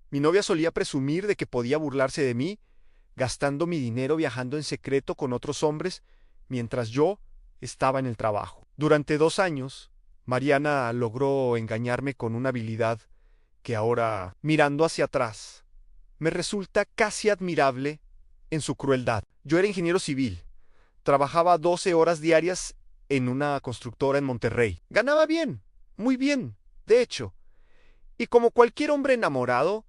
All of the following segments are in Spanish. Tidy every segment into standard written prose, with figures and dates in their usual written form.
Mi novia solía presumir de que podía burlarse de mí, gastando mi dinero viajando en secreto con otros hombres, mientras yo estaba en el trabajo. Durante 2 años, Mariana logró engañarme con una habilidad que ahora, mirando hacia atrás, me resulta casi admirable en su crueldad. Yo era ingeniero civil, trabajaba 12 horas diarias en una constructora en Monterrey. Ganaba bien, muy bien, de hecho, y como cualquier hombre enamorado,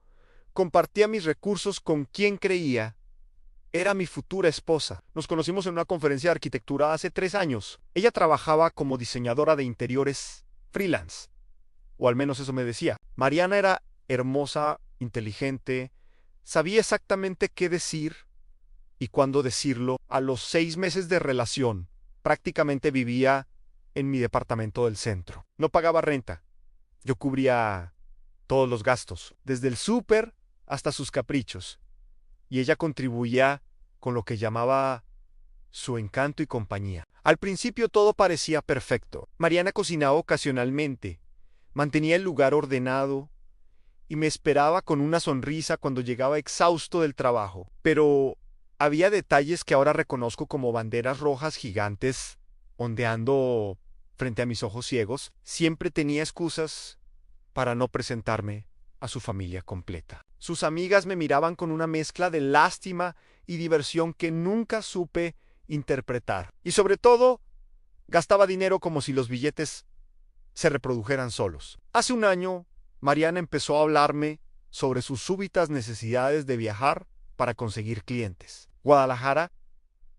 compartía mis recursos con quien creía era mi futura esposa. Nos conocimos en una conferencia de arquitectura hace 3 años. Ella trabajaba como diseñadora de interiores freelance, o al menos eso me decía. Mariana era hermosa, inteligente, sabía exactamente qué decir y cuándo decirlo. A los 6 meses de relación, prácticamente vivía en mi departamento del centro. No pagaba renta. Yo cubría todos los gastos, desde el súper hasta sus caprichos, y ella contribuía con lo que llamaba su encanto y compañía. Al principio todo parecía perfecto. Mariana cocinaba ocasionalmente, mantenía el lugar ordenado y me esperaba con una sonrisa cuando llegaba exhausto del trabajo. Pero había detalles que ahora reconozco como banderas rojas gigantes ondeando frente a mis ojos ciegos. Siempre tenía excusas para no presentarme a su familia completa. Sus amigas me miraban con una mezcla de lástima y diversión que nunca supe interpretar. Y sobre todo, gastaba dinero como si los billetes se reprodujeran solos. Hace un año, Mariana empezó a hablarme sobre sus súbitas necesidades de viajar para conseguir clientes. Guadalajara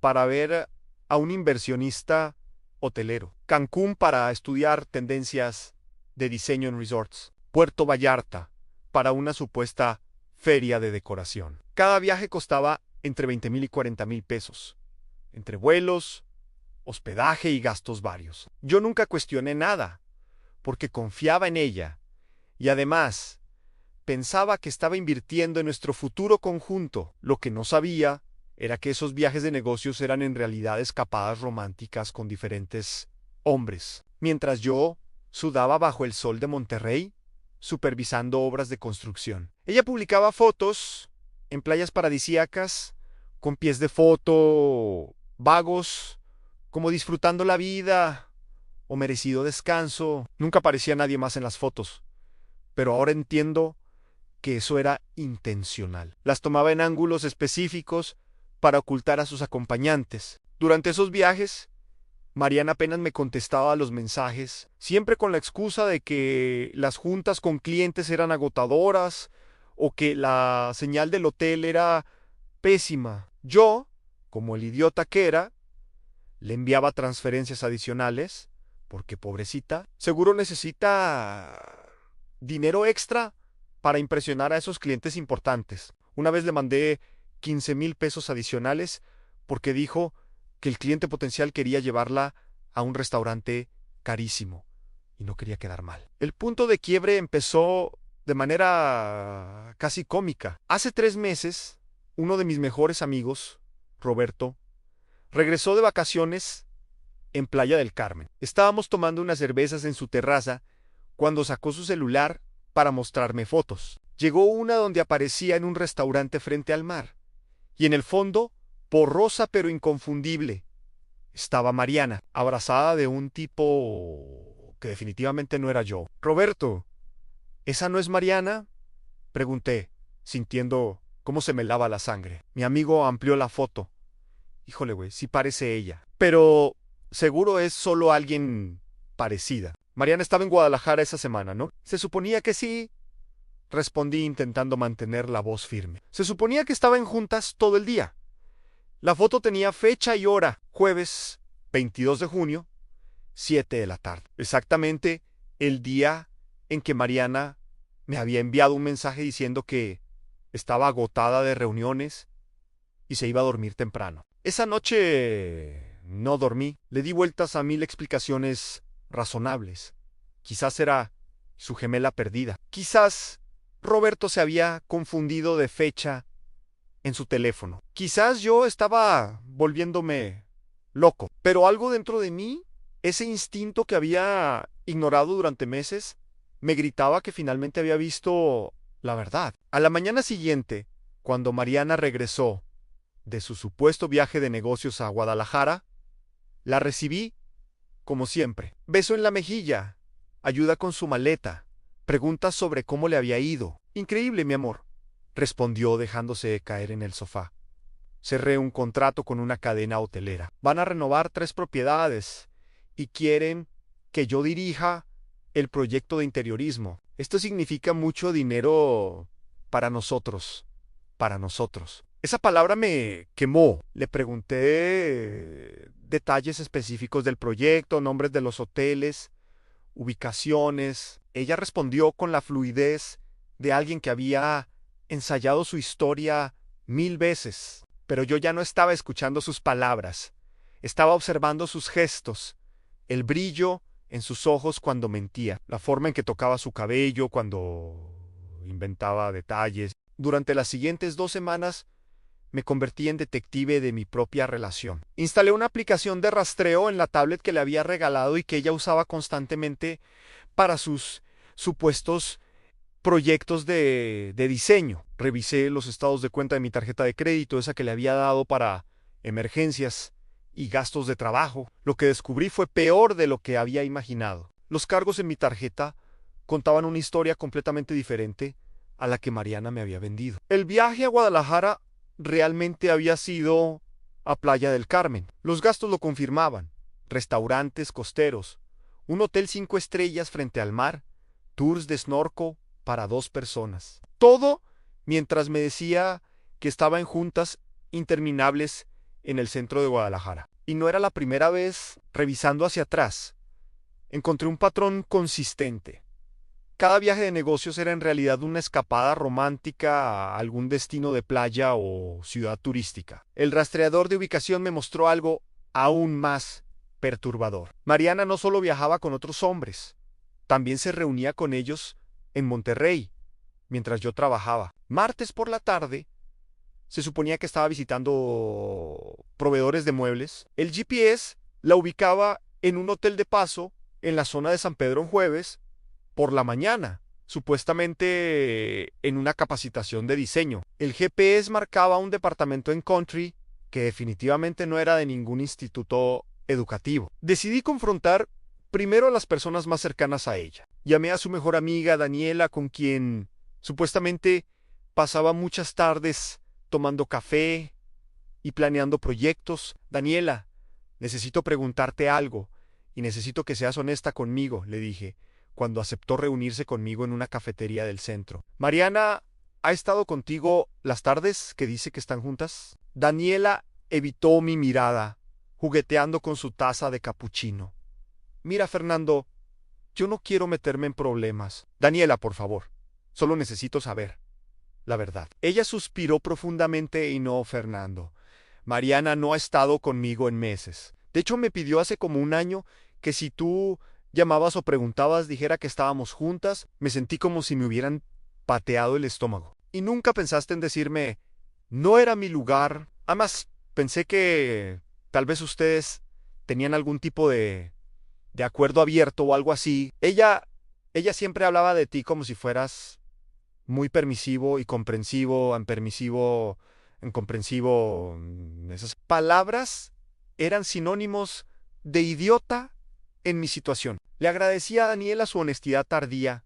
para ver a un inversionista hotelero. Cancún para estudiar tendencias de diseño en resorts. Puerto Vallarta para una supuesta feria de decoración. Cada viaje costaba entre 20,000 y 40,000 pesos, entre vuelos, hospedaje y gastos varios. Yo nunca cuestioné nada, porque confiaba en ella, y además pensaba que estaba invirtiendo en nuestro futuro conjunto. Lo que no sabía era que esos viajes de negocios eran en realidad escapadas románticas con diferentes hombres, mientras yo sudaba bajo el sol de Monterrey, supervisando obras de construcción. Ella publicaba fotos en playas paradisíacas, con pies de foto, vagos, como disfrutando la vida o merecido descanso. Nunca aparecía nadie más en las fotos, pero ahora entiendo que eso era intencional. Las tomaba en ángulos específicos para ocultar a sus acompañantes. Durante esos viajes, Mariana apenas me contestaba a los mensajes, siempre con la excusa de que las juntas con clientes eran agotadoras o que la señal del hotel era pésima. Yo, como el idiota que era, le enviaba transferencias adicionales, porque pobrecita, seguro necesita dinero extra para impresionar a esos clientes importantes. Una vez le mandé 15,000 pesos adicionales porque dijo que el cliente potencial quería llevarla a un restaurante carísimo y no quería quedar mal. El punto de quiebre empezó de manera casi cómica. Hace 3 meses, uno de mis mejores amigos, Roberto, regresó de vacaciones en Playa del Carmen. Estábamos tomando unas cervezas en su terraza cuando sacó su celular para mostrarme fotos. Llegó una donde aparecía en un restaurante frente al mar, y en el fondo, borrosa pero inconfundible, estaba Mariana, abrazada de un tipo que definitivamente no era yo. Roberto, ¿esa no es Mariana?, pregunté, sintiendo cómo se me lava la sangre. Mi amigo amplió la foto. Híjole, güey, sí parece ella. Pero seguro es solo alguien parecida. Mariana estaba en Guadalajara esa semana, ¿no? Se suponía que sí, respondí intentando mantener la voz firme. Se suponía que estaban juntas todo el día. La foto tenía fecha y hora, jueves 22 de junio, 7 de la tarde. Exactamente el día en que Mariana me había enviado un mensaje diciendo que estaba agotada de reuniones y se iba a dormir temprano. Esa noche no dormí. Le di vueltas a 1000 explicaciones razonables. Quizás era su gemela perdida. Quizás Roberto se había confundido de fecha en su teléfono. Quizás yo estaba volviéndome loco. Pero algo dentro de mí, ese instinto que había ignorado durante meses, me gritaba que finalmente había visto la verdad. A la mañana siguiente, cuando Mariana regresó de su supuesto viaje de negocios a Guadalajara, la recibí como siempre. Beso en la mejilla, ayuda con su maleta, preguntas sobre cómo le había ido. Increíble, mi amor, respondió dejándose caer en el sofá. Cerré un contrato con una cadena hotelera. Van a renovar 3 propiedades y quieren que yo dirija el proyecto de interiorismo. Esto significa mucho dinero para nosotros. Para nosotros. Esa palabra me quemó. Le pregunté detalles específicos del proyecto, nombres de los hoteles, ubicaciones. Ella respondió con la fluidez de alguien que había ensayado su historia 1000 veces. Pero yo ya no estaba escuchando sus palabras. Estaba observando sus gestos, el brillo en sus ojos cuando mentía, la forma en que tocaba su cabello cuando inventaba detalles. Durante las siguientes 2 semanas me convertí en detective de mi propia relación. Instalé una aplicación de rastreo en la tablet que le había regalado y que ella usaba constantemente para sus supuestos proyectos de diseño. Revisé los estados de cuenta de mi tarjeta de crédito, esa que le había dado para emergencias y gastos de trabajo. Lo que descubrí fue peor de lo que había imaginado. Los cargos en mi tarjeta contaban una historia completamente diferente a la que Mariana me había vendido. El viaje a Guadalajara realmente había sido a Playa del Carmen. Los gastos lo confirmaban. Restaurantes costeros, un hotel 5 estrellas frente al mar, tours de snorkel para 2 personas. Todo mientras me decía que estaba en juntas interminables en el centro de Guadalajara. Y no era la primera vez. Revisando hacia atrás, encontré un patrón consistente. Cada viaje de negocios era en realidad una escapada romántica a algún destino de playa o ciudad turística. El rastreador de ubicación me mostró algo aún más perturbador. Mariana no solo viajaba con otros hombres, también se reunía con ellos en Monterrey, mientras yo trabajaba. Martes por la tarde, se suponía que estaba visitando proveedores de muebles. El GPS la ubicaba en un hotel de paso en la zona de San Pedro en jueves, por la mañana, supuestamente en una capacitación de diseño. El GPS marcaba un departamento en country que definitivamente no era de ningún instituto educativo. Decidí confrontar primero a las personas más cercanas a ella. Llamé a su mejor amiga, Daniela, con quien supuestamente pasaba muchas tardes tomando café y planeando proyectos. Daniela, necesito preguntarte algo y necesito que seas honesta conmigo, le dije, cuando aceptó reunirse conmigo en una cafetería del centro. ¿Mariana ha estado contigo las tardes que dice que están juntas? Daniela evitó mi mirada, jugueteando con su taza de capuchino. Mira, Fernando, yo no quiero meterme en problemas. Daniela, por favor, solo necesito saber la verdad. Ella suspiró profundamente y no, Fernando. Mariana no ha estado conmigo en meses. De hecho, me pidió hace como un año que si tú llamabas o preguntabas dijera que estábamos juntas. Me sentí como si me hubieran pateado el estómago. Y nunca pensaste en decirme, no era mi lugar. Además, pensé que tal vez ustedes tenían algún tipo de acuerdo abierto o algo así. Ella siempre hablaba de ti como si fueras muy permisivo y comprensivo, incomprensivo. Esas palabras eran sinónimos de idiota en mi situación. Le agradecí a Daniela su honestidad tardía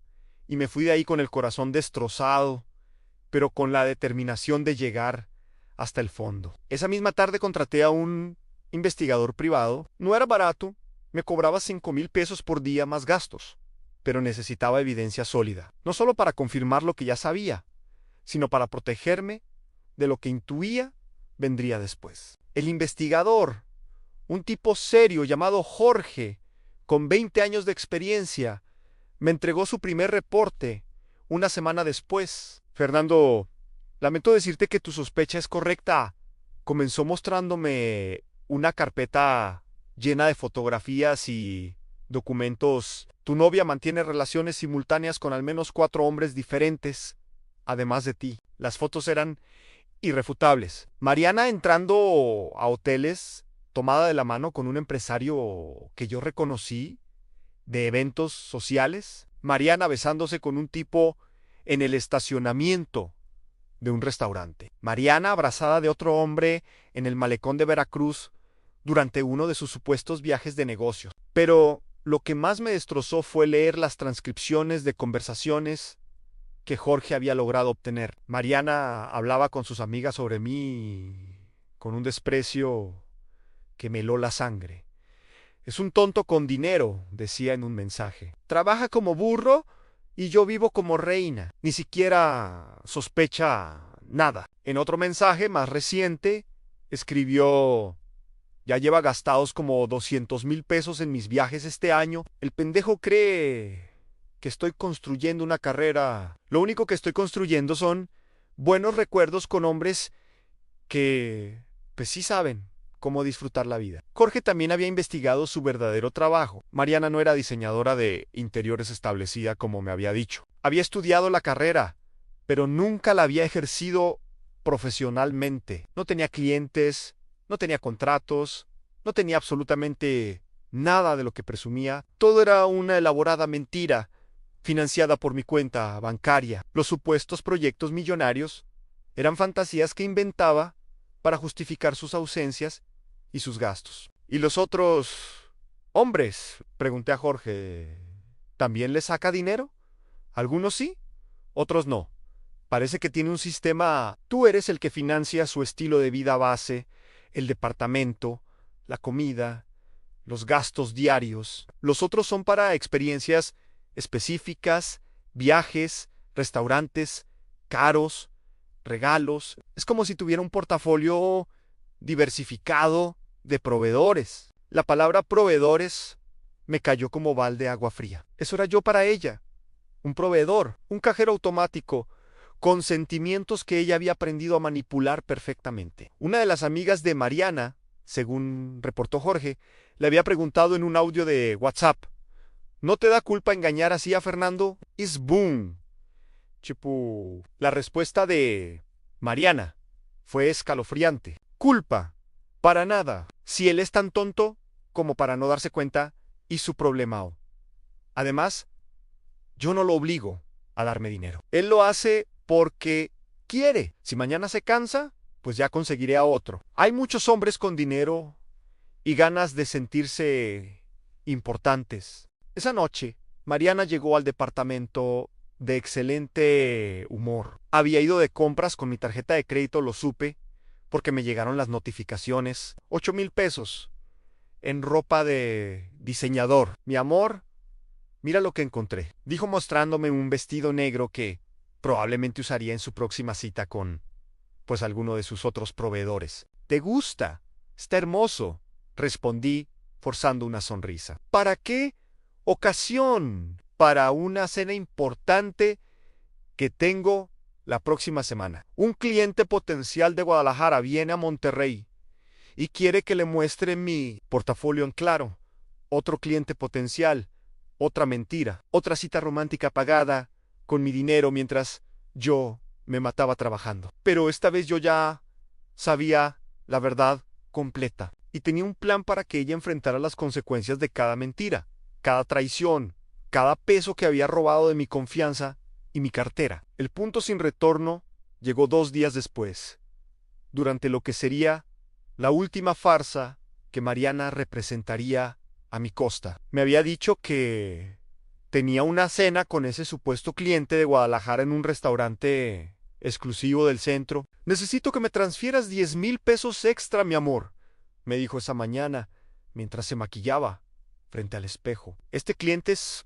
y me fui de ahí con el corazón destrozado, pero con la determinación de llegar hasta el fondo. Esa misma tarde contraté a un investigador privado. No era barato, me cobraba 5,000 pesos por día más gastos, pero necesitaba evidencia sólida, no solo para confirmar lo que ya sabía, sino para protegerme de lo que intuía vendría después. El investigador, un tipo serio llamado Jorge, con 20 años de experiencia, me entregó su primer reporte una semana después. Fernando, lamento decirte que tu sospecha es correcta. Comenzó mostrándome una carpeta llena de fotografías y documentos. Tu novia mantiene relaciones simultáneas con al menos 4 hombres diferentes, además de ti. Las fotos eran irrefutables. Mariana entrando a hoteles, tomada de la mano con un empresario que yo reconocí de eventos sociales. Mariana besándose con un tipo en el estacionamiento de un restaurante. Mariana abrazada de otro hombre en el malecón de Veracruz durante uno de sus supuestos viajes de negocios. Pero lo que más me destrozó fue leer las transcripciones de conversaciones que Jorge había logrado obtener. Mariana hablaba con sus amigas sobre mí con un desprecio que me heló la sangre. Es un tonto con dinero, decía en un mensaje. Trabaja como burro y yo vivo como reina. Ni siquiera sospecha nada. En otro mensaje más reciente, escribió: ya lleva gastados como 200,000 pesos en mis viajes este año. El pendejo cree que estoy construyendo una carrera. Lo único que estoy construyendo son buenos recuerdos con hombres que, pues sí saben cómo disfrutar la vida. Jorge también había investigado su verdadero trabajo. Mariana no era diseñadora de interiores establecida como me había dicho. Había estudiado la carrera, pero nunca la había ejercido profesionalmente. No tenía clientes, no tenía contratos, no tenía absolutamente nada de lo que presumía. Todo era una elaborada mentira, financiada por mi cuenta bancaria. Los supuestos proyectos millonarios eran fantasías que inventaba para justificar sus ausencias y sus gastos. ¿Y los otros hombres?, pregunté a Jorge. ¿También les saca dinero? Algunos sí, otros no. Parece que tiene un sistema. Tú eres el que financia su estilo de vida base, el departamento, la comida, los gastos diarios. Los otros son para experiencias específicas, viajes, restaurantes, caros, regalos. Es como si tuviera un portafolio diversificado de proveedores. La palabra proveedores me cayó como balde de agua fría. Eso era yo para ella, un proveedor, un cajero automático, con sentimientos que ella había aprendido a manipular perfectamente. Una de las amigas de Mariana, según reportó Jorge, le había preguntado en un audio de WhatsApp: ¿no te da culpa engañar así a Fernando? Is boom. Chipu. La respuesta de Mariana fue escalofriante. Culpa. Para nada. Si él es tan tonto como para no darse cuenta, y su problema. Además, yo no lo obligo a darme dinero. Él lo hace porque quiere. Si mañana se cansa, pues ya conseguiré a otro. Hay muchos hombres con dinero y ganas de sentirse importantes. Esa noche, Mariana llegó al departamento de excelente humor. Había ido de compras con mi tarjeta de crédito, lo supe, porque me llegaron las notificaciones. 8,000 pesos en ropa de diseñador. Mi amor, mira lo que encontré, dijo mostrándome un vestido negro que probablemente usaría en su próxima cita con, pues, alguno de sus otros proveedores. ¿Te gusta? Está hermoso, respondí, forzando una sonrisa. ¿Para qué ocasión? Para una cena importante que tengo la próxima semana. Un cliente potencial de Guadalajara viene a Monterrey y quiere que le muestre mi portafolio en claro. Otro cliente potencial, otra mentira, otra cita romántica pagada con mi dinero mientras yo me mataba trabajando. Pero esta vez yo ya sabía la verdad completa y tenía un plan para que ella enfrentara las consecuencias de cada mentira, cada traición, cada peso que había robado de mi confianza y mi cartera. El punto sin retorno llegó 2 días después, durante lo que sería la última farsa que Mariana representaría a mi costa. Me había dicho que tenía una cena con ese supuesto cliente de Guadalajara en un restaurante exclusivo del centro. Necesito que me transfieras 10,000 pesos extra, mi amor, me dijo esa mañana mientras se maquillaba frente al espejo. Este cliente es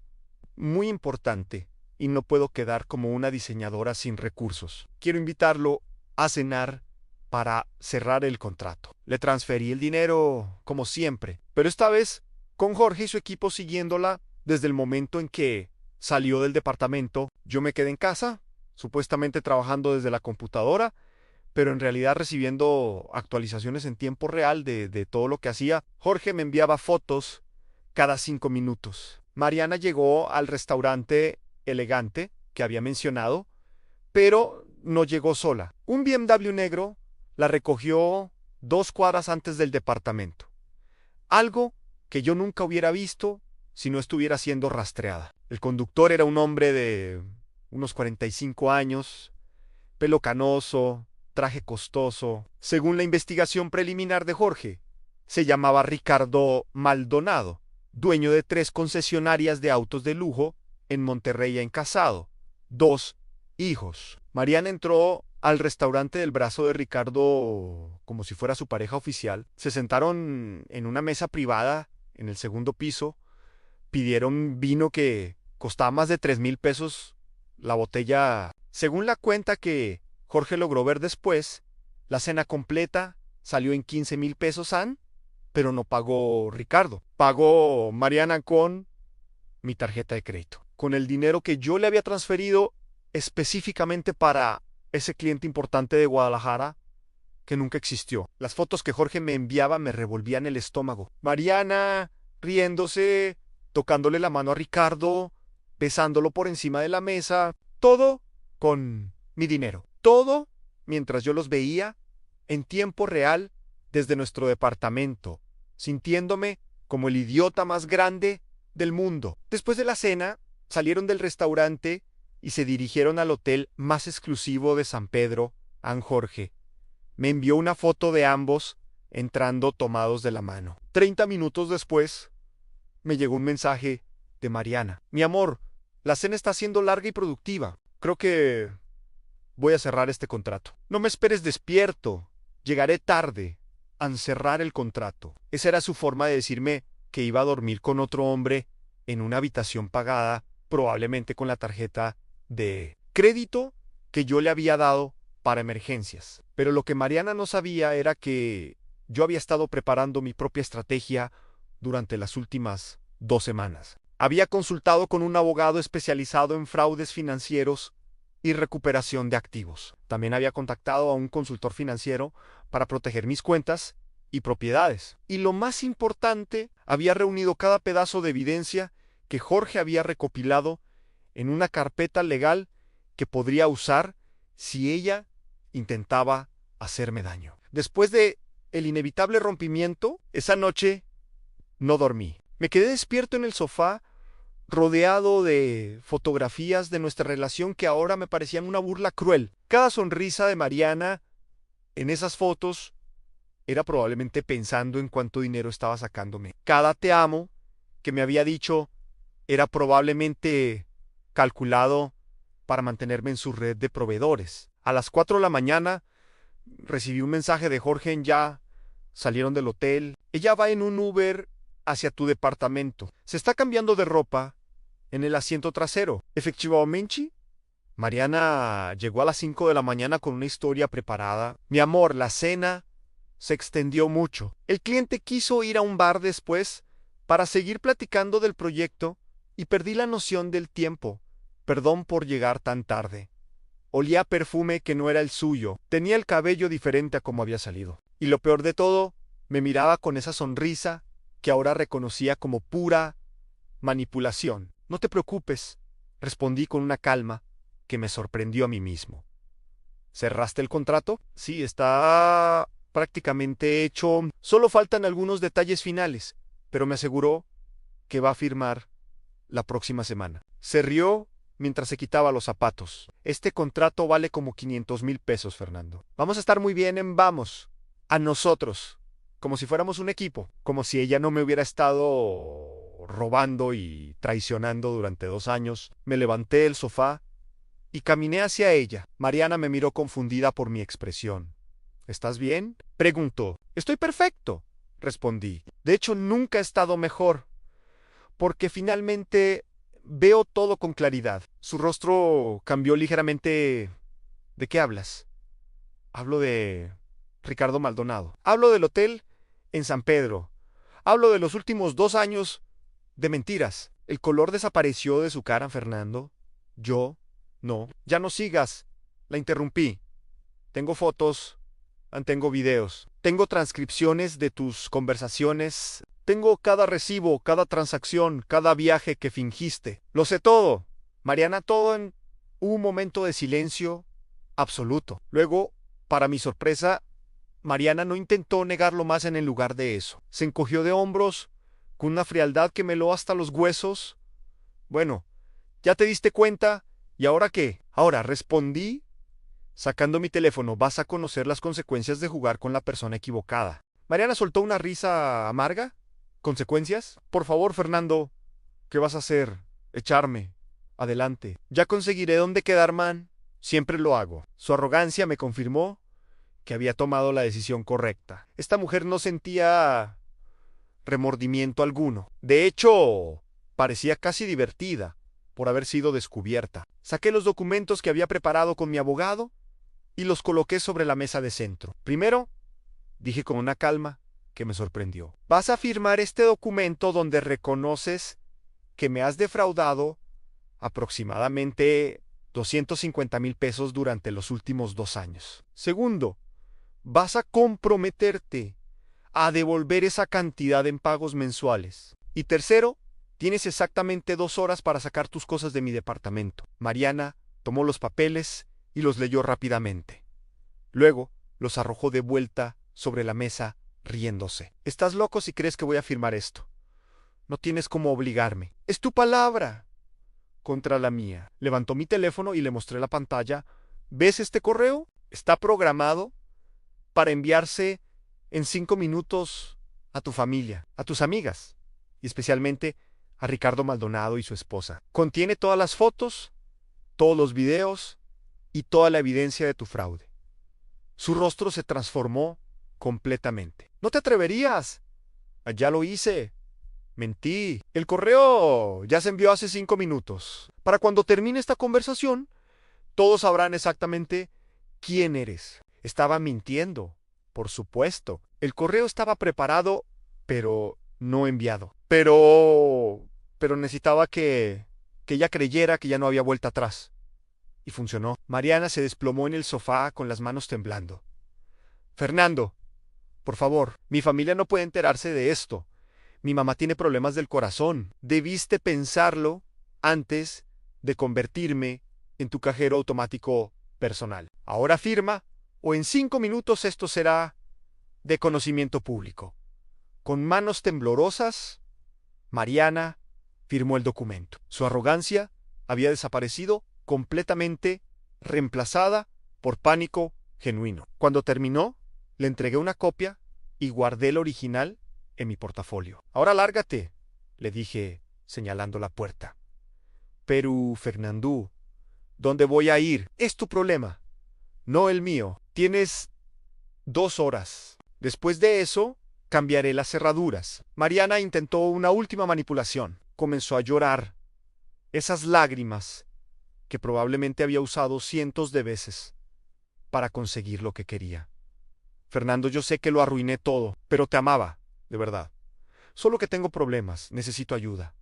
muy importante y no puedo quedar como una diseñadora sin recursos. Quiero invitarlo a cenar para cerrar el contrato. Le transferí el dinero como siempre, pero esta vez con Jorge y su equipo siguiéndola desde el momento en que salió del departamento. Yo me quedé en casa, supuestamente trabajando desde la computadora, pero en realidad recibiendo actualizaciones en tiempo real de todo lo que hacía. Jorge me enviaba fotos cada 5 minutos. Mariana llegó al restaurante elegante que había mencionado, pero no llegó sola. Un BMW negro la recogió 2 cuadras antes del departamento. Algo que yo nunca hubiera visto si no estuviera siendo rastreada. El conductor era un hombre de unos 45 años, pelo canoso, traje costoso. Según la investigación preliminar de Jorge, se llamaba Ricardo Maldonado, dueño de 3 concesionarias de autos de lujo en Monterrey en Casado, 2 hijos. Mariana entró al restaurante del brazo de Ricardo como si fuera su pareja oficial. Se sentaron en una mesa privada en el segundo piso, pidieron vino que costaba más de 3,000 pesos la botella. Según la cuenta que Jorge logró ver después, la cena completa salió en 15,000 pesos, pero no pagó Ricardo. Pagó Mariana con mi tarjeta de crédito, con el dinero que yo le había transferido específicamente para ese cliente importante de Guadalajara que nunca existió. Las fotos que Jorge me enviaba me revolvían el estómago. Mariana riéndose, tocándole la mano a Ricardo, besándolo por encima de la mesa, todo con mi dinero. Todo mientras yo los veía en tiempo real desde nuestro departamento, sintiéndome como el idiota más grande del mundo. Después de la cena, salieron del restaurante y se dirigieron al hotel más exclusivo de San Pedro, An Jorge. Me envió una foto de ambos entrando tomados de la mano. 30 minutos después, me llegó un mensaje de Mariana. Mi amor, la cena está siendo larga y productiva. Creo que voy a cerrar este contrato. No me esperes despierto. Llegaré tarde a cerrar el contrato. Esa era su forma de decirme que iba a dormir con otro hombre en una habitación pagada, probablemente con la tarjeta de crédito que yo le había dado para emergencias. Pero lo que Mariana no sabía era que yo había estado preparando mi propia estrategia durante las últimas 2 semanas. Había consultado con un abogado especializado en fraudes financieros y recuperación de activos. También había contactado a un consultor financiero para proteger mis cuentas y propiedades. Y lo más importante, había reunido cada pedazo de evidencia que Jorge había recopilado en una carpeta legal que podría usar si ella intentaba hacerme daño. Después de el inevitable rompimiento, esa noche no dormí. Me quedé despierto en el sofá, rodeado de fotografías de nuestra relación que ahora me parecían una burla cruel. Cada sonrisa de Mariana en esas fotos era probablemente pensando en cuánto dinero estaba sacándome. Cada te amo que me había dicho era probablemente calculado para mantenerme en su red de proveedores. A las 4 de la mañana recibí un mensaje de Jorge en ya. Salieron del hotel. Ella va en un Uber hacia tu departamento. Se está cambiando de ropa en el asiento trasero. ¿Efectivamente? Mariana llegó a las 5 de la mañana con una historia preparada. Mi amor, la cena se extendió mucho. El cliente quiso ir a un bar después para seguir platicando del proyecto y perdí la noción del tiempo. Perdón por llegar tan tarde. Olía a perfume que no era el suyo. Tenía el cabello diferente a como había salido. Y lo peor de todo, me miraba con esa sonrisa que ahora reconocía como pura manipulación. No te preocupes, respondí con una calma que me sorprendió a mí mismo. ¿Cerraste el contrato? Sí, está prácticamente hecho. Solo faltan algunos detalles finales, pero me aseguró que va a firmar la próxima semana. Se rió mientras se quitaba los zapatos. Este contrato vale como 500,000 pesos, Fernando. Vamos a estar muy bien en vamos. A nosotros. Como si fuéramos un equipo. Como si ella no me hubiera estado robando y traicionando durante 2 años. Me levanté del sofá y caminé hacia ella. Mariana me miró confundida por mi expresión. ¿Estás bien?, preguntó. Estoy perfecto, respondí. De hecho, nunca he estado mejor, porque finalmente veo todo con claridad. Su rostro cambió ligeramente. ¿De qué hablas? Hablo de Ricardo Maldonado. Hablo del hotel en San Pedro. Hablo de los últimos 2 años de mentiras. El color desapareció de su cara, Fernando. Yo, no. Ya no sigas. La interrumpí. Tengo fotos. Tengo videos. Tengo transcripciones de tus conversaciones. Tengo cada recibo, cada transacción, cada viaje que fingiste. Lo sé todo. Mariana, todo en un momento de silencio absoluto. Luego, para mi sorpresa, Mariana no intentó negarlo más en el lugar de eso. Se encogió de hombros con una frialdad que me heló hasta los huesos. Bueno, ya te diste cuenta ¿Y ahora qué? Ahora, respondí, sacando mi teléfono. Vas a conocer las consecuencias de jugar con la persona equivocada. Mariana soltó una risa amarga. ¿Consecuencias? Por favor, Fernando, ¿qué vas a hacer? Echarme. Adelante. Ya conseguiré dónde quedar, man. Siempre lo hago. Su arrogancia me confirmó que había tomado la decisión correcta. Esta mujer no sentía remordimiento alguno. De hecho, parecía casi divertida por haber sido descubierta. Saqué los documentos que había preparado con mi abogado y los coloqué sobre la mesa de centro. Primero, dije con una calma que me sorprendió. Vas a firmar este documento donde reconoces que me has defraudado aproximadamente 250,000 pesos durante los últimos 2 años. Segundo, vas a comprometerte a devolver esa cantidad en pagos mensuales. Y tercero, tienes exactamente 2 horas para sacar tus cosas de mi departamento. Mariana tomó los papeles y los leyó rápidamente. Luego los arrojó de vuelta sobre la mesa, riéndose. Estás loco si crees que voy a firmar esto. No tienes cómo obligarme. Es tu palabra contra la mía. Levantó mi teléfono y le mostré la pantalla. ¿Ves este correo? Está programado para enviarse en 5 minutos a tu familia, a tus amigas, y especialmente a Ricardo Maldonado y su esposa. Contiene todas las fotos, todos los videos y toda la evidencia de tu fraude. Su rostro se transformó completamente. ¿No te atreverías? Ya lo hice. Mentí. El correo ya se envió hace 5 minutos. Para cuando termine esta conversación, todos sabrán exactamente quién eres. Estaba mintiendo, por supuesto. El correo estaba preparado, pero no enviado. Pero necesitaba que ella creyera que ya no había vuelta atrás. Y funcionó. Mariana se desplomó en el sofá con las manos temblando. Fernando, por favor, mi familia no puede enterarse de esto. Mi mamá tiene problemas del corazón. Debiste pensarlo antes de convertirme en tu cajero automático personal. Ahora firma, o en 5 minutos esto será de conocimiento público. Con manos temblorosas, Mariana firmó el documento. Su arrogancia había desaparecido completamente, reemplazada por pánico genuino. Cuando terminó, le entregué una copia y guardé el original en mi portafolio. Ahora lárgate, le dije, señalando la puerta. Pero, Fernandú, ¿dónde voy a ir? Es tu problema, no el mío. Tienes 2 horas. Después de eso, cambiaré las cerraduras. Mariana intentó una última manipulación. Comenzó a llorar. Esas lágrimas que probablemente había usado cientos de veces para conseguir lo que quería. Fernando, yo sé que lo arruiné todo, pero te amaba, de verdad. Solo que tengo problemas, necesito ayuda.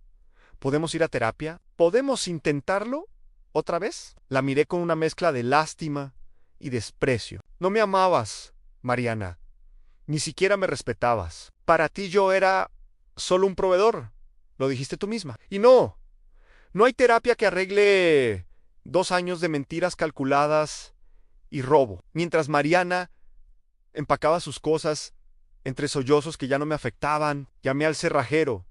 ¿Podemos ir a terapia? ¿Podemos intentarlo otra vez? La miré con una mezcla de lástima y desprecio. No me amabas, Mariana. Ni siquiera me respetabas. Para ti yo era solo un proveedor. Lo dijiste tú misma. Y no hay terapia que arregle 2 años de mentiras calculadas y robo. Mientras Mariana empacaba sus cosas entre sollozos que ya no me afectaban, llamé al cerrajero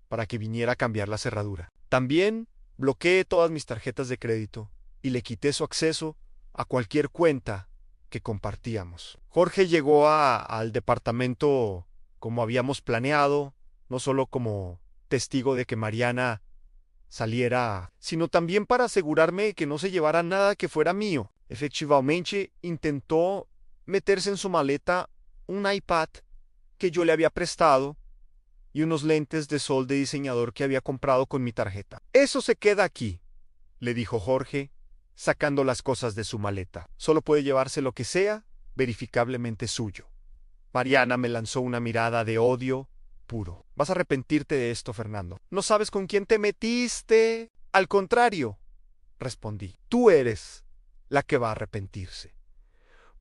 para que viniera a cambiar la cerradura. También bloqueé todas mis tarjetas de crédito y le quité su acceso a cualquier cuenta que compartíamos. Jorge llegó al departamento como habíamos planeado, no solo como testigo de que Mariana saliera, sino también para asegurarme que no se llevara nada que fuera mío. Efectivamente, intentó meterse en su maleta un iPad que yo le había prestado y unos lentes de sol de diseñador que había comprado con mi tarjeta. Eso se queda aquí, le dijo Jorge, sacando las cosas de su maleta. Solo puede llevarse lo que sea verificablemente suyo. Mariana me lanzó una mirada de odio puro. Vas a arrepentirte de esto, Fernando. No sabes con quién te metiste. Al contrario, respondí. Tú eres la que va a arrepentirse.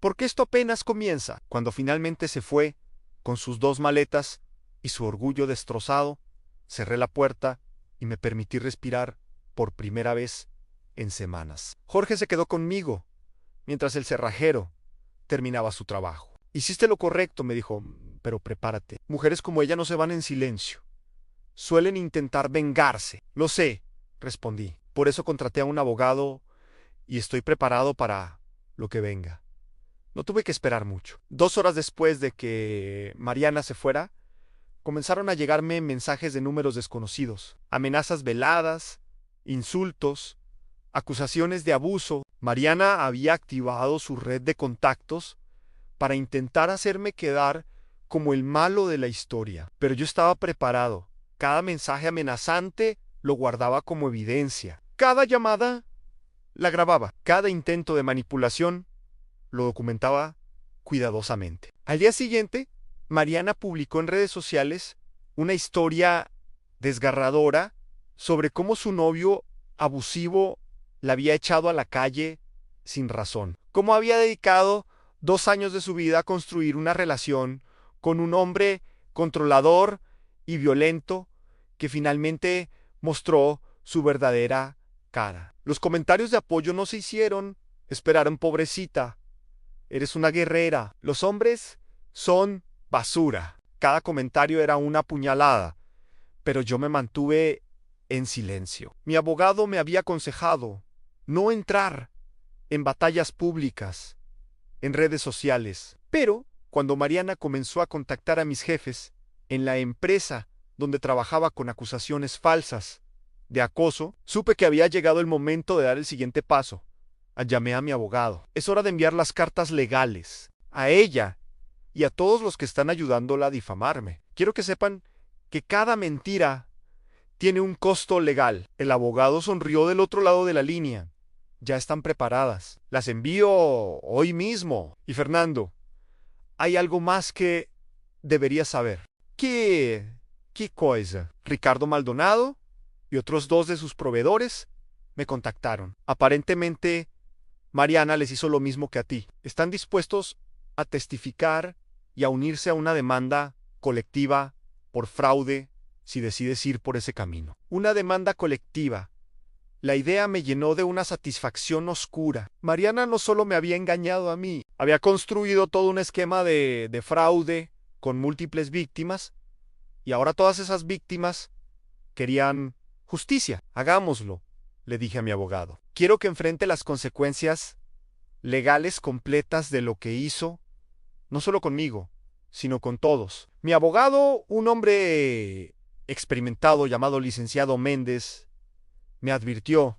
Porque esto apenas comienza. Cuando finalmente se fue, con sus 2 maletas y su orgullo destrozado, cerré la puerta y me permití respirar por primera vez en semanas. Jorge se quedó conmigo, mientras el cerrajero terminaba su trabajo. Hiciste lo correcto, me dijo, pero prepárate. Mujeres como ella no se van en silencio. Suelen intentar vengarse. Lo sé, respondí. Por eso contraté a un abogado y estoy preparado para lo que venga. No tuve que esperar mucho. 2 horas después de que Mariana se fuera, comenzaron a llegarme mensajes de números desconocidos, amenazas veladas, insultos, acusaciones de abuso. Mariana había activado su red de contactos para intentar hacerme quedar como el malo de la historia, pero yo estaba preparado. Cada mensaje amenazante lo guardaba como evidencia. Cada llamada la grababa. Cada intento de manipulación lo documentaba cuidadosamente. Al día siguiente, Mariana publicó en redes sociales una historia desgarradora sobre cómo su novio abusivo la había echado a la calle sin razón. Cómo había dedicado 2 años de su vida a construir una relación con un hombre controlador y violento que finalmente mostró su verdadera cara. Los comentarios de apoyo no se hicieron esperar en pobrecita. Eres una guerrera. Los hombres son basura. Cada comentario era una puñalada, pero yo me mantuve en silencio. Mi abogado me había aconsejado no entrar en batallas públicas, en redes sociales. Pero cuando Mariana comenzó a contactar a mis jefes en la empresa donde trabajaba con acusaciones falsas de acoso, supe que había llegado el momento de dar el siguiente paso. Llamé a mi abogado. Es hora de enviar las cartas legales a ella y a todos los que están ayudándola a difamarme. Quiero que sepan que cada mentira tiene un costo legal. El abogado sonrió del otro lado de la línea. Ya están preparadas. Las envío hoy mismo. Y Fernando, hay algo más que deberías saber. ¿Qué cosa? Ricardo Maldonado y otros 2 de sus proveedores me contactaron. Aparentemente, Mariana les hizo lo mismo que a ti. Están dispuestos a testificar y a unirse a una demanda colectiva por fraude si decides ir por ese camino. Una demanda colectiva. La idea me llenó de una satisfacción oscura. Mariana no solo me había engañado a mí, había construido todo un esquema de fraude con múltiples víctimas, y ahora todas esas víctimas querían justicia. Hagámoslo, le dije a mi abogado. Quiero que enfrente las consecuencias legales completas de lo que hizo, no solo conmigo, sino con todos. Mi abogado, un hombre experimentado llamado licenciado Méndez, me advirtió: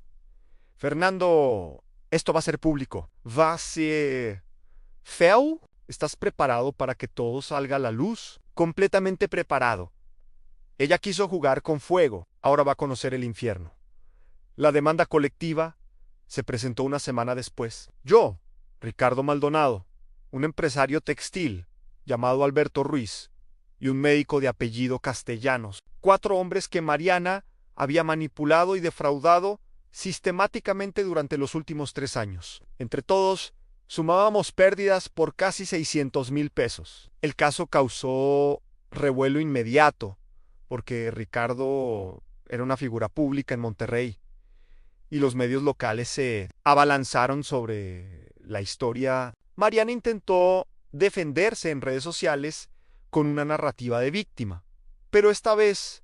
Fernando, esto va a ser público. ¿Va a ser feo? ¿Estás preparado para que todo salga a la luz? Completamente preparado. Ella quiso jugar con fuego, ahora va a conocer el infierno. La demanda colectiva se presentó una semana después. Yo, Ricardo Maldonado, un empresario textil llamado Alberto Ruiz y un médico de apellido Castellanos, 4 hombres que Mariana había manipulado y defraudado sistemáticamente durante los últimos 3 años. Entre todos, sumábamos pérdidas por casi 600,000 pesos. El caso causó revuelo inmediato, porque Ricardo era una figura pública en Monterrey, y los medios locales se abalanzaron sobre la historia. Mariana intentó defenderse en redes sociales con una narrativa de víctima, pero esta vez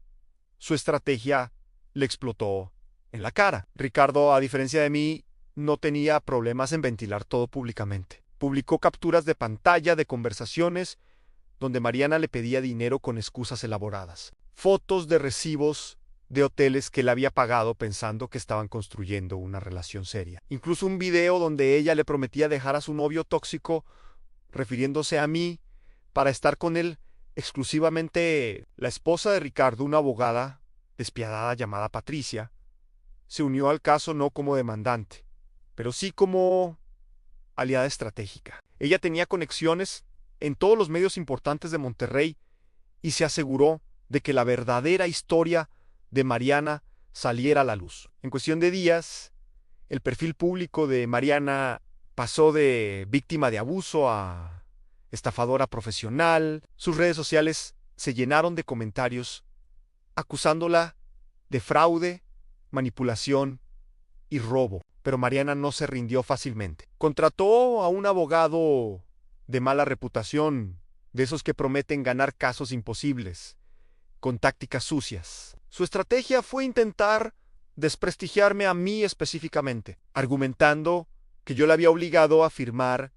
su estrategia le explotó en la cara. Ricardo, a diferencia de mí, no tenía problemas en ventilar todo públicamente. Publicó capturas de pantalla de conversaciones donde Mariana le pedía dinero con excusas elaboradas, fotos de recibos de hoteles que le había pagado pensando que estaban construyendo una relación seria. Incluso un video donde ella le prometía dejar a su novio tóxico, refiriéndose a mí, para estar con él exclusivamente. La esposa de Ricardo, una abogada despiadada llamada Patricia, se unió al caso no como demandante, pero sí como aliada estratégica. Ella tenía conexiones en todos los medios importantes de Monterrey y se aseguró de que la verdadera historia de Mariana saliera a la luz. En cuestión de días, el perfil público de Mariana pasó de víctima de abuso a estafadora profesional. Sus redes sociales se llenaron de comentarios acusándola de fraude, manipulación y robo. Pero Mariana no se rindió fácilmente. Contrató a un abogado de mala reputación, de esos que prometen ganar casos imposibles, con tácticas sucias. Su estrategia fue intentar desprestigiarme a mí específicamente, argumentando que yo le había obligado a firmar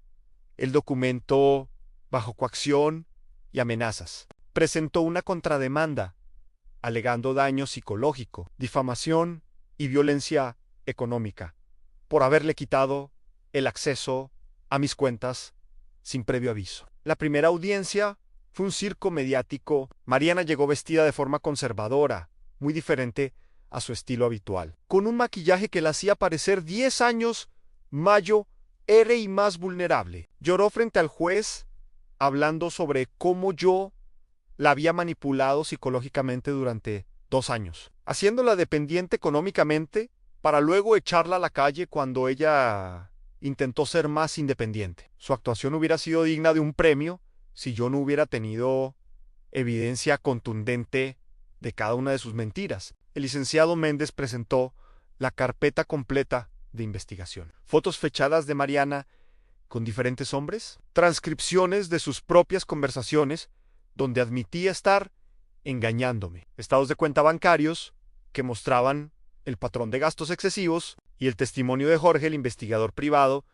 el documento bajo coacción y amenazas. Presentó una contrademanda, alegando daño psicológico, difamación y violencia económica, por haberle quitado el acceso a mis cuentas sin previo aviso. La primera audiencia fue un circo mediático. Mariana llegó vestida de forma conservadora, muy diferente a su estilo habitual, con un maquillaje que la hacía parecer 10 años mayor y más vulnerable. Lloró frente al juez, hablando sobre cómo yo la había manipulado psicológicamente durante 2 años, haciéndola dependiente económicamente para luego echarla a la calle cuando ella intentó ser más independiente. Su actuación hubiera sido digna de un premio si yo no hubiera tenido evidencia contundente de cada una de sus mentiras. El licenciado Méndez presentó la carpeta completa de investigación. Fotos fechadas de Mariana con diferentes hombres, transcripciones de sus propias conversaciones donde admitía estar engañándome, estados de cuenta bancarios que mostraban el patrón de gastos excesivos y el testimonio de Jorge, el investigador privado,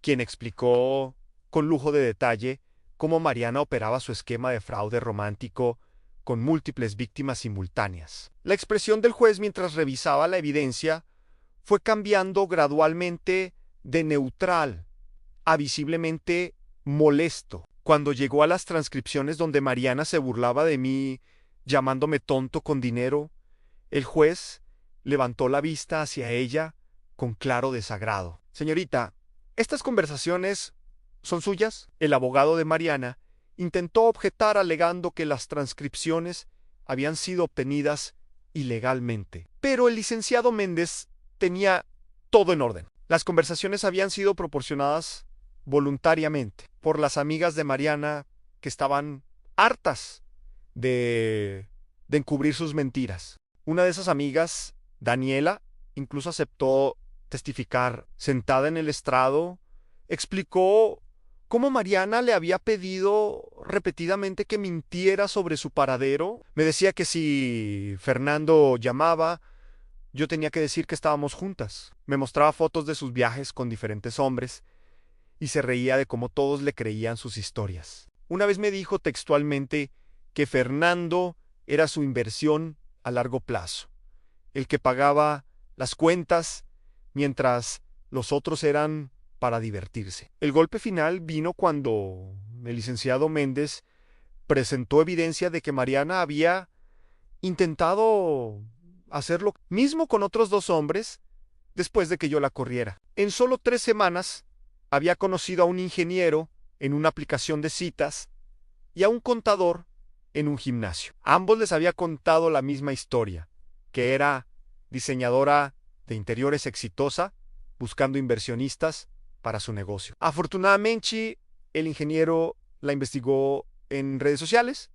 quien explicó con lujo de detalle cómo Mariana operaba su esquema de fraude romántico con múltiples víctimas simultáneas. La expresión del juez mientras revisaba la evidencia fue cambiando gradualmente de neutral a visiblemente molesto. Cuando llegó a las transcripciones donde Mariana se burlaba de mí, llamándome tonto con dinero, el juez levantó la vista hacia ella con claro desagrado. Señorita, ¿estas conversaciones son suyas? El abogado de Mariana intentó objetar alegando que las transcripciones habían sido obtenidas ilegalmente. Pero el licenciado Méndez tenía todo en orden. Las conversaciones habían sido proporcionadas voluntariamente por las amigas de Mariana que estaban hartas de encubrir sus mentiras. Una de esas amigas, Daniela, incluso aceptó testificar. Sentada en el estrado, explicó cómo Mariana le había pedido repetidamente que mintiera sobre su paradero. Me decía que si Fernando llamaba, yo tenía que decir que estábamos juntas. Me mostraba fotos de sus viajes con diferentes hombres y se reía de cómo todos le creían sus historias. Una vez me dijo textualmente que Fernando era su inversión a largo plazo, el que pagaba las cuentas mientras los otros eran para divertirse. El golpe final vino cuando el licenciado Méndez presentó evidencia de que Mariana había intentado hacer lo mismo con otros 2 hombres después de que yo la corriera. En solo 3 semanas había conocido a un ingeniero en una aplicación de citas y a un contador en un gimnasio. A ambos les había contado la misma historia, que era diseñadora de interiores exitosa, buscando inversionistas para su negocio. Afortunadamente, el ingeniero la investigó en redes sociales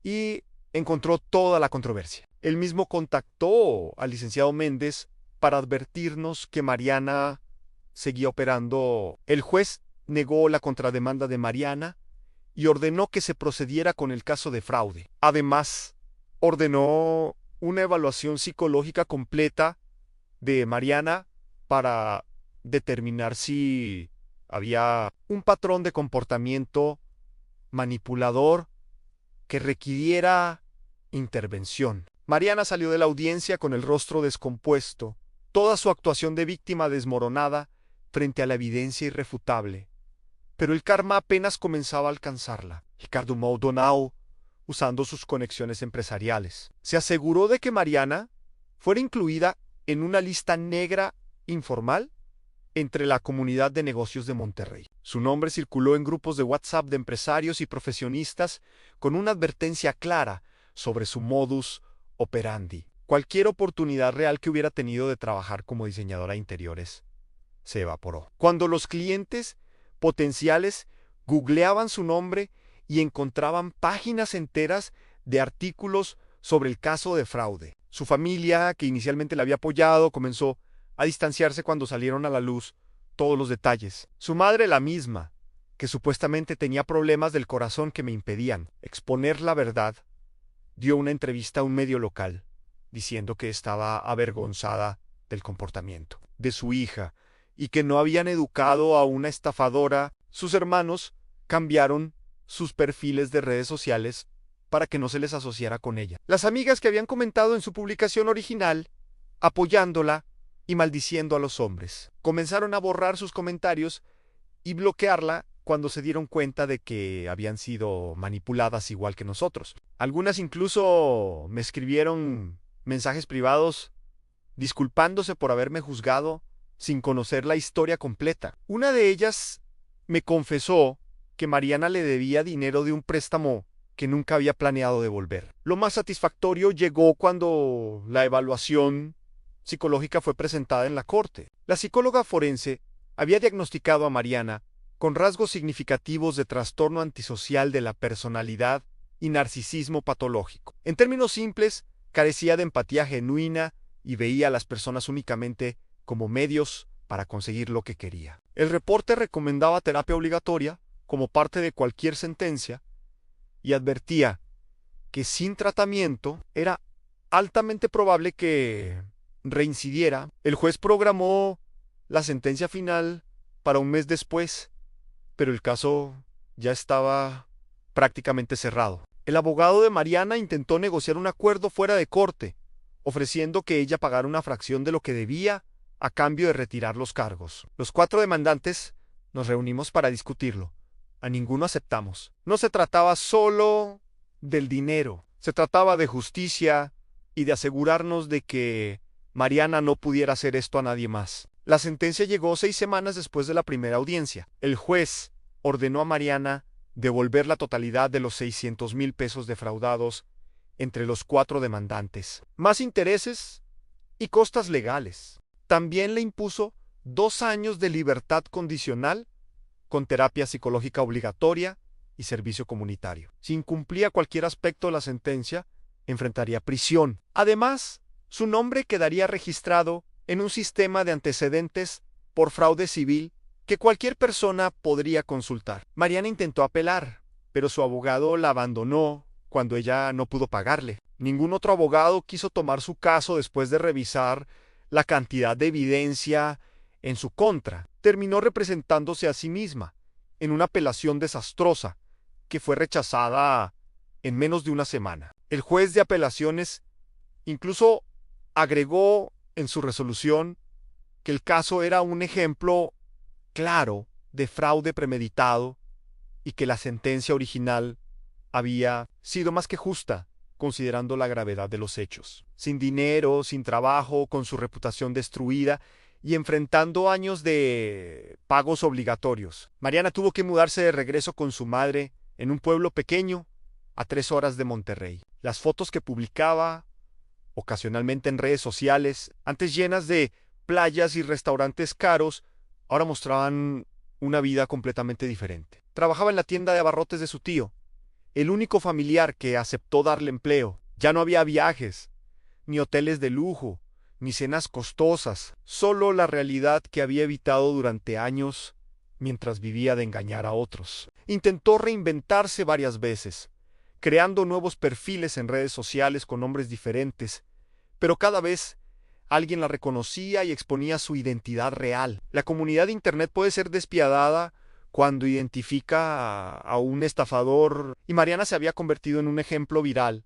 y encontró toda la controversia. Él mismo contactó al licenciado Méndez para advertirnos que Mariana seguía operando. El juez negó la contrademanda de Mariana y ordenó que se procediera con el caso de fraude. Además, ordenó una evaluación psicológica completa de Mariana para determinar si había un patrón de comportamiento manipulador que requiriera intervención. Mariana salió de la audiencia con el rostro descompuesto, toda su actuación de víctima desmoronada frente a la evidencia irrefutable. Pero el karma apenas comenzaba a alcanzarla. Ricardo Maldonado, usando sus conexiones empresariales, se aseguró de que Mariana fuera incluida en una lista negra informal entre la comunidad de negocios de Monterrey. Su nombre circuló en grupos de WhatsApp de empresarios y profesionistas con una advertencia clara sobre su modus operandi. Cualquier oportunidad real que hubiera tenido de trabajar como diseñadora de interiores se evaporó. Cuando los clientes potenciales googleaban su nombre y encontraban páginas enteras de artículos sobre el caso de fraude. Su familia, que inicialmente la había apoyado, comenzó a distanciarse cuando salieron a la luz todos los detalles. Su madre, la misma, que supuestamente tenía problemas del corazón que me impedían exponer la verdad, dio una entrevista a un medio local diciendo que estaba avergonzada del comportamiento de su hija y que no habían educado a una estafadora. Sus hermanos cambiaron sus perfiles de redes sociales para que no se les asociara con ella. Las amigas que habían comentado en su publicación original, apoyándola y maldiciendo a los hombres, comenzaron a borrar sus comentarios y bloquearla cuando se dieron cuenta de que habían sido manipuladas igual que nosotros. Algunas incluso me escribieron mensajes privados disculpándose por haberme juzgado sin conocer la historia completa. Una de ellas me confesó que Mariana le debía dinero de un préstamo que nunca había planeado devolver. Lo más satisfactorio llegó cuando la evaluación psicológica fue presentada en la corte. La psicóloga forense había diagnosticado a Mariana con rasgos significativos de trastorno antisocial de la personalidad y narcisismo patológico. En términos simples, carecía de empatía genuina y veía a las personas únicamente como medios para conseguir lo que quería. El reporte recomendaba terapia obligatoria como parte de cualquier sentencia y advertía que sin tratamiento era altamente probable que reincidiera. El juez programó la sentencia final para un mes después, pero el caso ya estaba prácticamente cerrado. El abogado de Mariana intentó negociar un acuerdo fuera de corte, ofreciendo que ella pagara una fracción de lo que debía a cambio de retirar los cargos. Los 4 demandantes nos reunimos para discutirlo. A ninguno aceptamos. No se trataba solo del dinero, se trataba de justicia y de asegurarnos de que Mariana no pudiera hacer esto a nadie más. La sentencia llegó 6 semanas después de la primera audiencia. El juez ordenó a Mariana devolver la totalidad de los 600,000 pesos defraudados entre los 4 demandantes, más intereses y costas legales. También le impuso 2 años de libertad condicional con terapia psicológica obligatoria y servicio comunitario. Si incumplía cualquier aspecto de la sentencia, enfrentaría prisión. Además, su nombre quedaría registrado en un sistema de antecedentes por fraude civil que cualquier persona podría consultar. Mariana intentó apelar, pero su abogado la abandonó cuando ella no pudo pagarle. Ningún otro abogado quiso tomar su caso después de revisar la cantidad de evidencia en su contra. Terminó representándose a sí misma en una apelación desastrosa que fue rechazada en menos de una semana. El juez de apelaciones incluso agregó en su resolución que el caso era un ejemplo claro de fraude premeditado y que la sentencia original había sido más que justa, considerando la gravedad de los hechos. Sin dinero, sin trabajo, con su reputación destruida y enfrentando años de pagos obligatorios, Mariana tuvo que mudarse de regreso con su madre en un pueblo pequeño a 3 horas de Monterrey. Las fotos que publicaba ocasionalmente en redes sociales, antes llenas de playas y restaurantes caros, ahora mostraban una vida completamente diferente. Trabajaba en la tienda de abarrotes de su tío, el único familiar que aceptó darle empleo. Ya no había viajes, ni hoteles de lujo, ni cenas costosas, solo la realidad que había evitado durante años mientras vivía de engañar a otros. Intentó reinventarse varias veces, creando nuevos perfiles en redes sociales con nombres diferentes, pero cada vez alguien la reconocía y exponía su identidad real. La comunidad de Internet puede ser despiadada cuando identifica a un estafador, y Mariana se había convertido en un ejemplo viral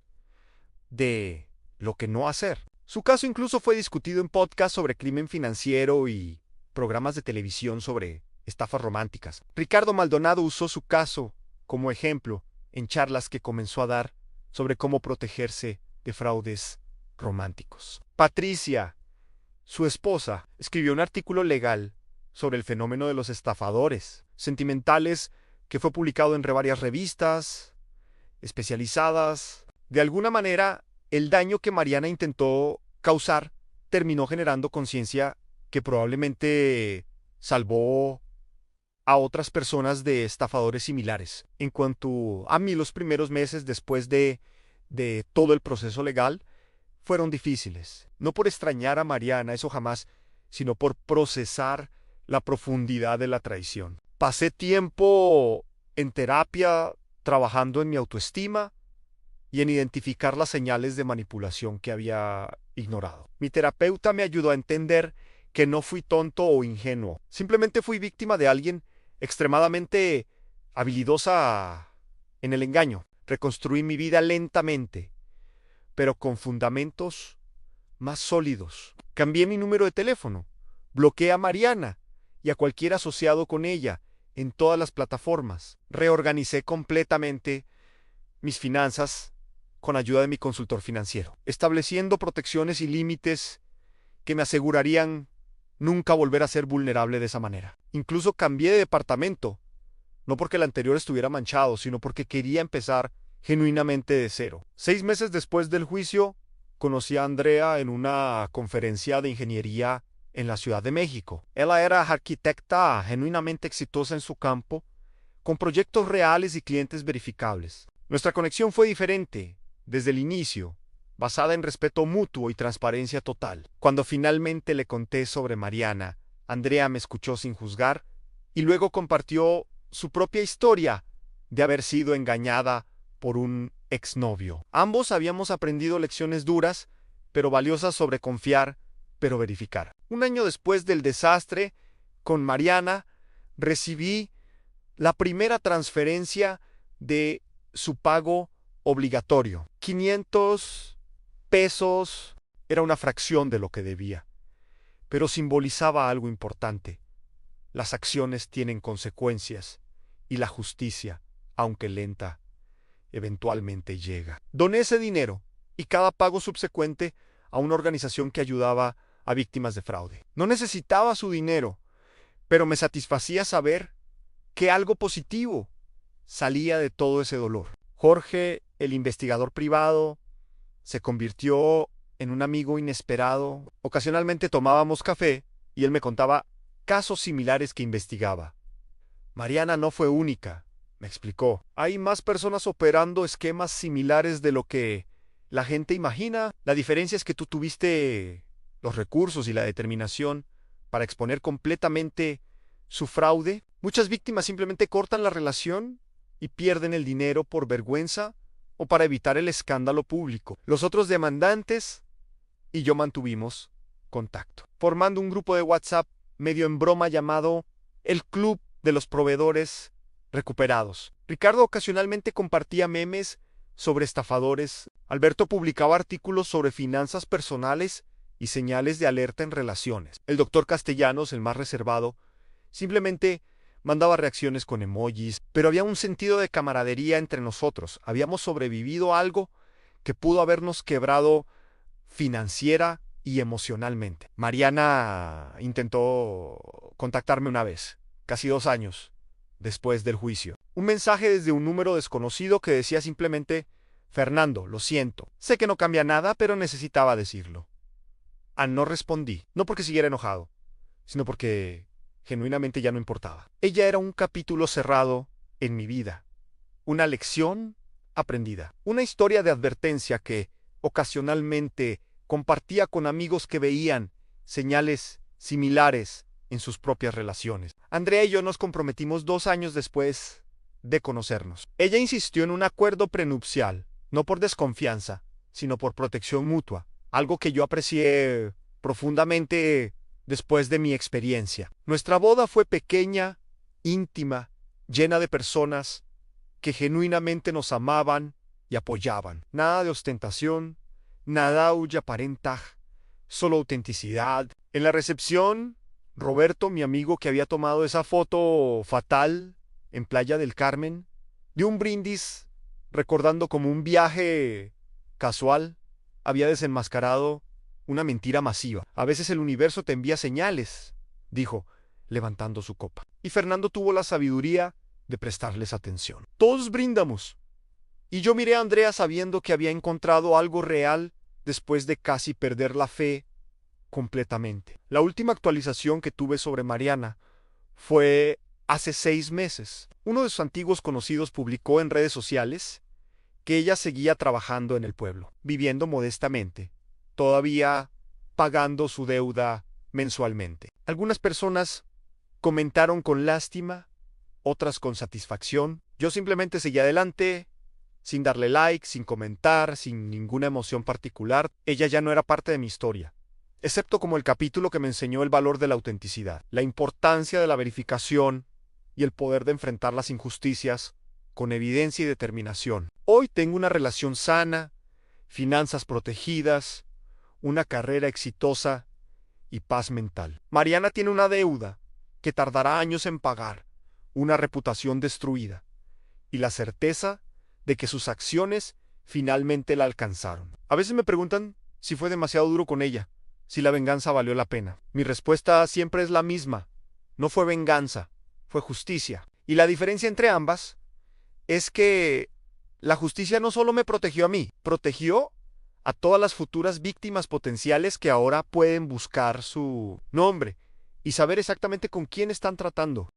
de lo que no hacer. Su caso incluso fue discutido en podcasts sobre crimen financiero y programas de televisión sobre estafas románticas. Ricardo Maldonado usó su caso como ejemplo en charlas que comenzó a dar sobre cómo protegerse de fraudes románticos. Patricia, su esposa, escribió un artículo legal sobre el fenómeno de los estafadores sentimentales que fue publicado entre varias revistas especializadas. De alguna manera, el daño que Mariana intentó causar terminó generando conciencia que probablemente salvó a otras personas de estafadores similares. En cuanto a mí, los primeros meses después de todo el proceso legal fueron difíciles. No por extrañar a Mariana, eso jamás, sino por procesar la profundidad de la traición. Pasé tiempo en terapia trabajando en mi autoestima y en identificar las señales de manipulación que había ignorado. Mi terapeuta me ayudó a entender que no fui tonto o ingenuo. Simplemente fui víctima de alguien extremadamente habilidosa en el engaño. Reconstruí mi vida lentamente, pero con fundamentos más sólidos. Cambié mi número de teléfono, bloqueé a Mariana y a cualquier asociado con ella en todas las plataformas. Reorganicé completamente mis finanzas con ayuda de mi consultor financiero, estableciendo protecciones y límites que me asegurarían nunca volver a ser vulnerable de esa manera. Incluso cambié de departamento, no porque el anterior estuviera manchado, sino porque quería empezar genuinamente de cero. 6 meses después del juicio, conocí a Andrea en una conferencia de ingeniería en la Ciudad de México. Ella era arquitecta genuinamente exitosa en su campo, con proyectos reales y clientes verificables. Nuestra conexión fue diferente desde el inicio, basada en respeto mutuo y transparencia total. Cuando finalmente le conté sobre Mariana, Andrea me escuchó sin juzgar y luego compartió su propia historia de haber sido engañada por un exnovio. Ambos habíamos aprendido lecciones duras, pero valiosas sobre confiar, pero verificar. Un año después del desastre, con Mariana, recibí la primera transferencia de su pago obligatorio. 500 pesos era una fracción de lo que debía, pero simbolizaba algo importante. Las acciones tienen consecuencias y la justicia, aunque lenta, eventualmente llega. Doné ese dinero y cada pago subsecuente a una organización que ayudaba a víctimas de fraude. No necesitaba su dinero, pero me satisfacía saber que algo positivo salía de todo ese dolor. Jorge, el investigador privado, se convirtió en un amigo inesperado. Ocasionalmente tomábamos café y él me contaba casos similares que investigaba. Mariana no fue única, me explicó. Hay más personas operando esquemas similares de lo que la gente imagina. La diferencia es que tú tuviste los recursos y la determinación para exponer completamente su fraude. Muchas víctimas simplemente cortan la relación y pierden el dinero por vergüenza o para evitar el escándalo público. Los otros demandantes y yo mantuvimos contacto, formando un grupo de WhatsApp medio en broma llamado el Club de los Proveedores Recuperados. Ricardo ocasionalmente compartía memes sobre estafadores. Alberto publicaba artículos sobre finanzas personales y señales de alerta en relaciones. El doctor Castellanos, el más reservado, simplemente mandaba reacciones con emojis, pero había un sentido de camaradería entre nosotros. Habíamos sobrevivido a algo que pudo habernos quebrado financiera y emocionalmente. Mariana intentó contactarme una vez, casi 2 años después del juicio. Un mensaje desde un número desconocido que decía simplemente: Fernando, lo siento. Sé que no cambia nada, pero necesitaba decirlo. No respondí, no porque siguiera enojado, sino porque genuinamente ya no importaba. Ella era un capítulo cerrado en mi vida, una lección aprendida, una historia de advertencia que ocasionalmente compartía con amigos que veían señales similares en sus propias relaciones. Andrea y yo nos comprometimos 2 años después de conocernos. Ella insistió en un acuerdo prenupcial, no por desconfianza, sino por protección mutua, algo que yo aprecié profundamente después de mi experiencia. Nuestra boda fue pequeña, íntima, llena de personas que genuinamente nos amaban y apoyaban. Nada de ostentación, nada aparenta, solo autenticidad. En la recepción, Roberto, mi amigo que había tomado esa foto fatal en Playa del Carmen, dio un brindis recordando como un viaje casual había desenmascarado una mentira masiva. A veces el universo te envía señales, dijo, levantando su copa. Y Fernando tuvo la sabiduría de prestarles atención. Todos brindamos. Y yo miré a Andrea sabiendo que había encontrado algo real después de casi perder la fe completamente. La última actualización que tuve sobre Mariana fue hace 6 meses. Uno de sus antiguos conocidos publicó en redes sociales que ella seguía trabajando en el pueblo, viviendo modestamente, todavía pagando su deuda mensualmente. Algunas personas comentaron con lástima, otras con satisfacción. Yo simplemente seguí adelante, sin darle like, sin comentar, sin ninguna emoción particular. Ella ya no era parte de mi historia, excepto como el capítulo que me enseñó el valor de la autenticidad, la importancia de la verificación y el poder de enfrentar las injusticias con evidencia y determinación. Hoy tengo una relación sana, finanzas protegidas, una carrera exitosa y paz mental. Mariana tiene una deuda que tardará años en pagar, una reputación destruida y la certeza de que sus acciones finalmente la alcanzaron. A veces me preguntan si fue demasiado duro con ella, si la venganza valió la pena. Mi respuesta siempre es la misma. No fue venganza, fue justicia. Y la diferencia entre ambas es que la justicia no solo me protegió a mí, protegió a todas las futuras víctimas potenciales que ahora pueden buscar su nombre y saber exactamente con quién están tratando.